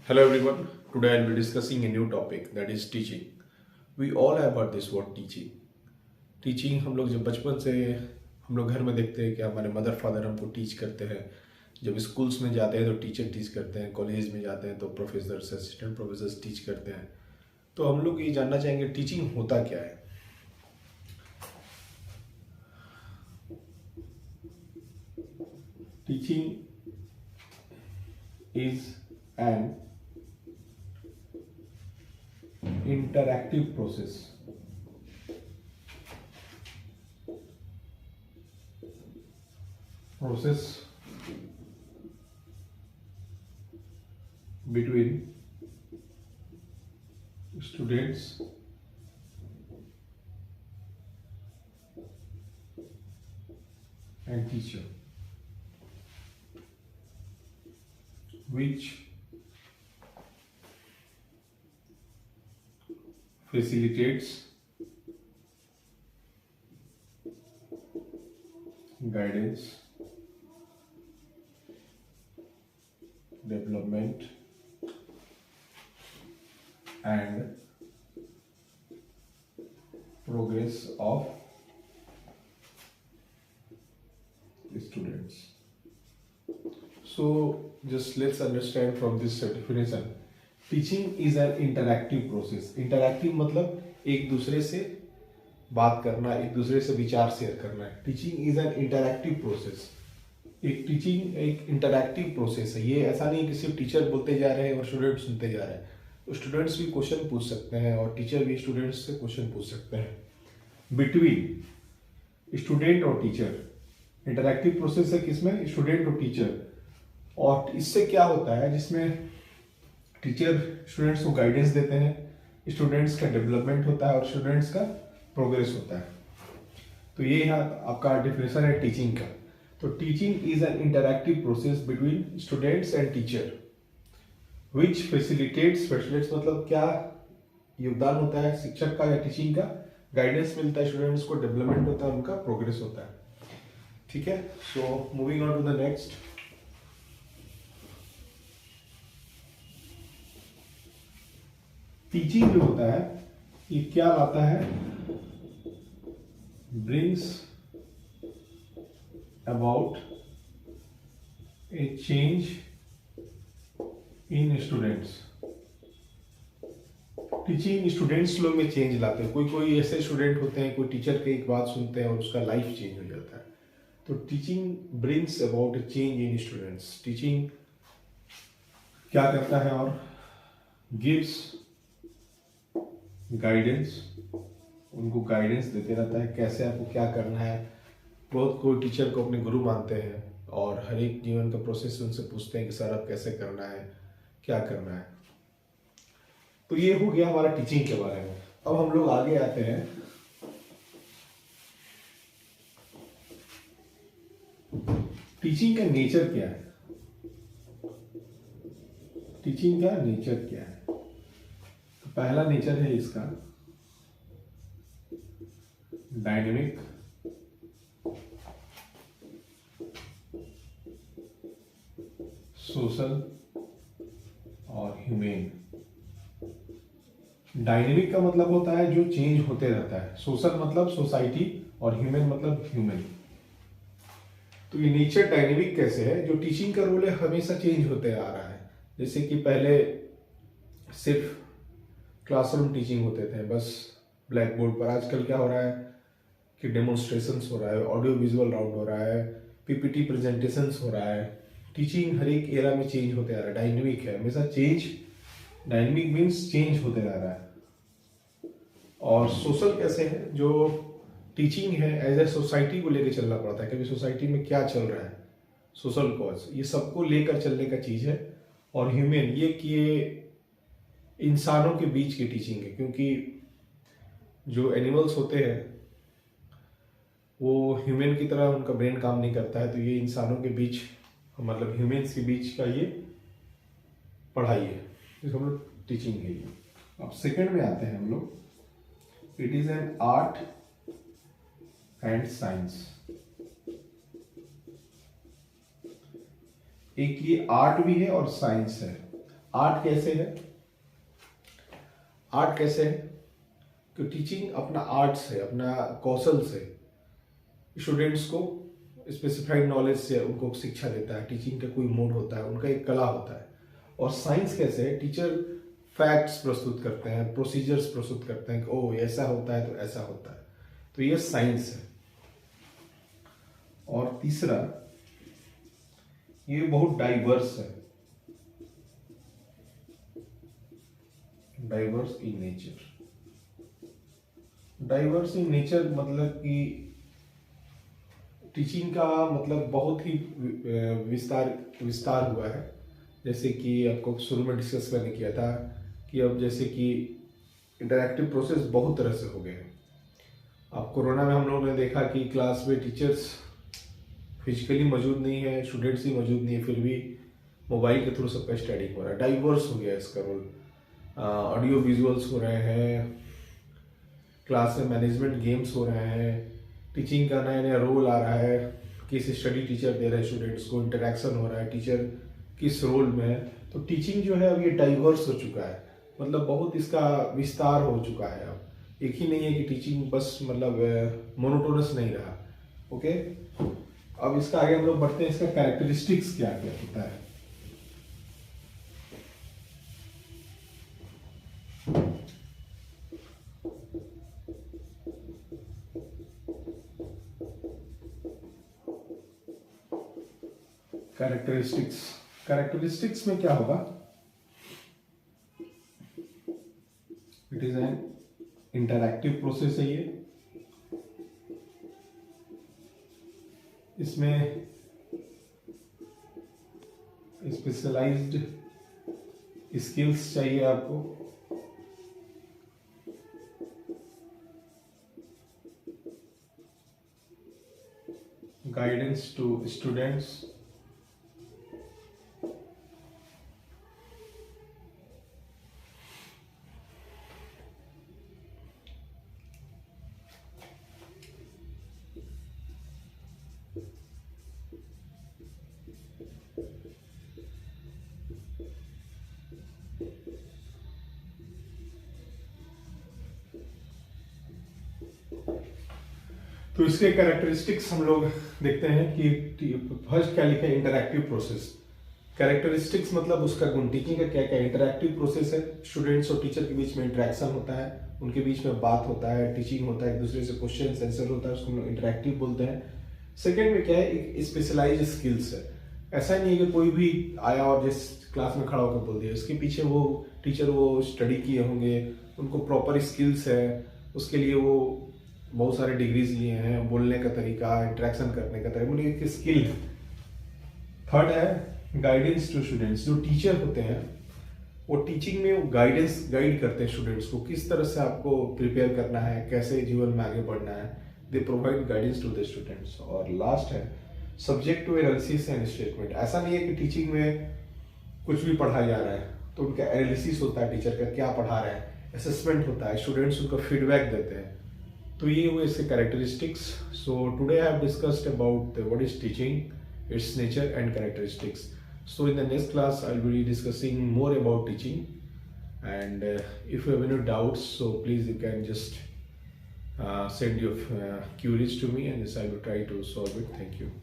Hello everyone. Today I'll be discussing a new topic that is teaching. We all have heard this word teaching. Teaching हम लोग जब बचपन से हम लोग घर में देखते हैं कि हमारे मदर फादर हमको टीच करते हैं। जब स्कूल्स में जाते हैं तो टीचर टीच करते हैं, कॉलेज में जाते हैं तो प्रोफेसर असिस्टेंट प्रोफेसर टीच करते हैं। तो हम लोग ये जानना चाहेंगे टीचिंग होता क्या है। Teaching is an interactive process between students and teacher, which facilitates guidance, development, and progress of students. So just let's understand from this definition. Teaching is an interactive process. Interactive मतलब एक दूसरे से बात करना, एक दूसरे से विचार शेयर करना है। Teaching is an interactive process. एक टीचिंग एक इंटरैक्टिव प्रोसेस है। ये ऐसा नहीं कि सिर्फ टीचर बोलते जा रहे हैं और स्टूडेंट सुनते जा रहे हैं। तो स्टूडेंट्स भी क्वेश्चन पूछ सकते हैं और टीचर भी स्टूडेंट्स से क्वेश्चन पूछ सकते हैं। बिटवीन स्टूडेंट और टीचर इंटरैक्टिव प्रोसेस है। किसमें? स्टूडेंट और टीचर। और इससे क्या होता है, जिसमें टीचर स्टूडेंट्स को गाइडेंस देते हैं, स्टूडेंट्स का डेवलपमेंट होता है और स्टूडेंट्स का प्रोग्रेस होता है। तो ये यहाँ आपका डेफिनेशन है टीचिंग का। तो teaching is an interactive process between students and teacher which facilitates मतलब क्या योगदान होता है शिक्षक का या टीचिंग का? गाइडेंस मिलता है स्टूडेंट्स को, डेवलपमेंट होता है, उनका प्रोग्रेस होता है। ठीक है, so moving on to the next. Teaching जो होता है ये क्या लाता है? Brings about a change in students. Teaching students लोग में चेंज लाते हैं। कोई ऐसे स्टूडेंट होते हैं, कोई टीचर की एक बात सुनते हैं और उसका लाइफ चेंज हो जाता है। तो teaching brings about a change in students. Teaching क्या करता है? और गिव्स गाइडेंस, उनको गाइडेंस देते रहता है कैसे आपको क्या करना है। बहुत कोई टीचर को अपने गुरु मानते हैं और हर एक जीवन का प्रोसेस उनसे पूछते हैं कि सर अब कैसे करना है, क्या करना है। तो ये हो गया हमारा टीचिंग के बारे में। अब हम लोग आगे आते हैं। टीचिंग का नेचर क्या है? टीचिंग का नेचर क्या है? तो पहला नेचर है इसका डायनेमिक, सोशल और ह्यूमेन। डायनेमिक का मतलब होता है जो चेंज होते रहता है। सोशल मतलब सोसाइटी और ह्यूमन मतलब ह्यूमन। तो ये नेचर डायनेमिक कैसे है? जो टीचिंग का रोल है हमेशा चेंज होते आ रहा है। जैसे कि पहले सिर्फ क्लासरूम टीचिंग होते थे, बस ब्लैक बोर्ड पर। आजकल क्या हो रहा है कि डेमोन्स्ट्रेशंस हो रहा है, ऑडियो विजुअल राउंड हो रहा है, पीपीटी प्रेजेंटेशंस हो रहा है। टीचिंग हर एक एरा में चेंज होते आ रहा है, डायनेमिक है हमेशा चेंज। डायनेमिक मीन्स चेंज होते रह रहा है। और सोशल कैसे है? जो टीचिंग है एज ए सोसाइटी को लेकर चलना पड़ता है। कभी सोसाइटी में क्या चल रहा है, सोशल कॉज, ये सबको लेकर चलने का चीज है। और ह्यूमन ये कि ये इंसानों के बीच की टीचिंग है, क्योंकि जो एनिमल्स होते हैं वो ह्यूमन की तरह उनका ब्रेन काम नहीं करता है। तो ये इंसानों के बीच मतलब ह्यूमन्स के बीच का ये पढ़ाई है, जिसको हम लोग टीचिंग है ये। अब सेकंड में आते हैं हम लोग। It is an art and science. एक ये आर्ट भी है और साइंस है। आर्ट कैसे है? आर्ट कैसे है कि टीचिंग अपना आर्ट से, अपना कौशल से स्टूडेंट्स को स्पेसिफाइड नॉलेज से उनको शिक्षा देता है। टीचिंग का कोई मोड होता है, उनका एक कला होता है। और साइंस कैसे है? टीचर फैक्ट्स प्रस्तुत करते हैं, प्रोसीजर्स प्रस्तुत करते हैं कि ओ ऐसा होता है तो ऐसा होता है। तो ये साइंस है। और तीसरा, ये बहुत डाइवर्स है, diverse in nature. Diverse in nature मतलब कि टीचिंग का मतलब बहुत ही विस्तार हुआ है। जैसे कि आपको शुरू में डिस्कस मैंने किया था कि अब जैसे कि इंटरैक्टिव प्रोसेस बहुत तरह से हो गए हैं। अब कोरोना में हम लोगों ने देखा कि क्लास में टीचर्स फिजिकली मौजूद नहीं है, स्टूडेंट्स ही मौजूद नहीं है, फिर भी मोबाइल के थ्रू सबका स्टडी हो रहा है। डाइवर्स हो गया इसका रोल। ऑडियो विजुअल्स हो रहे हैं, क्लास में मैनेजमेंट गेम्स हो रहे हैं, टीचिंग का नया नया रोल आ रहा है, किस स्टडी टीचर दे रहे हैं स्टूडेंट्स को, इंटरेक्शन हो रहा है, टीचर किस रोल में है। तो टीचिंग जो है अब ये डाइवर्स हो चुका है, मतलब बहुत इसका विस्तार हो चुका है। अब एक ही नहीं है कि टीचिंग बस मतलब मोनोटोनस नहीं रहा। ओके, अब इसका आगे हम लोग बढ़ते हैं, इसका कैरेक्टरिस्टिक्स क्या क्या होता है। कैरेक्टरिस्टिक्स में क्या होगा? It is an interactive process है ये। इसमें स्पेशलाइज्ड स्किल्स चाहिए आपको। गाइडेंस टू स्टूडेंट्स, तो इसके कैरेक्टरिस्टिक्स हम लोग देखते हैं कि फर्स्ट क्या लिखा है, इंटरैक्टिव प्रोसेस। कैरेक्टरिस्टिक्स मतलब उसका गुण। टीचिंग का क्या क्या इंटरैक्टिव प्रोसेस है, स्टूडेंट्स और टीचर के बीच में इंटरेक्शन होता है, उनके बीच में बात होता है, टीचिंग होता है, एक दूसरे से क्वेश्चन आंसर होता है, उसको हम लोग इंटरैक्टिव बोलते हैं। सेकेंड में क्या है, एक स्पेशलाइज्ड स्किल्स है। ऐसा नहीं है कि कोई भी आया और जिस क्लास में खड़ा होकर बोल दिया, उसके पीछे वो टीचर वो स्टडी किए होंगे, उनको प्रॉपर स्किल्स है, उसके लिए वो बहुत सारे डिग्रीज लिए हैं, बोलने का तरीका, इंटरेक्शन करने का तरीका, मतलब एक स्किल है। थर्ड है गाइडेंस टू स्टूडेंट्स। जो टीचर होते हैं वो टीचिंग में गाइड करते हैं स्टूडेंट्स को, किस तरह से आपको प्रिपेयर करना है, कैसे जीवन में आगे बढ़ना है। They provide guidance to the students. और लास्ट है subject to analysis and statement. ऐसा नहीं है कि टीचिंग में कुछ भी पढ़ाया जा रहा है तो उनका एनालिसिस होता है, टीचर का क्या पढ़ा रहे हैं, असेसमेंट होता है, स्टूडेंट्स उनका फीडबैक देते हैं। तो ये हुए इसके characteristics. So today I have discussed about what is teaching, its nature and characteristics. So in the next class I'll be discussing more about teaching, and if you have any doubts, so please you can just send your queries to me, and this I will try to solve it. Thank you.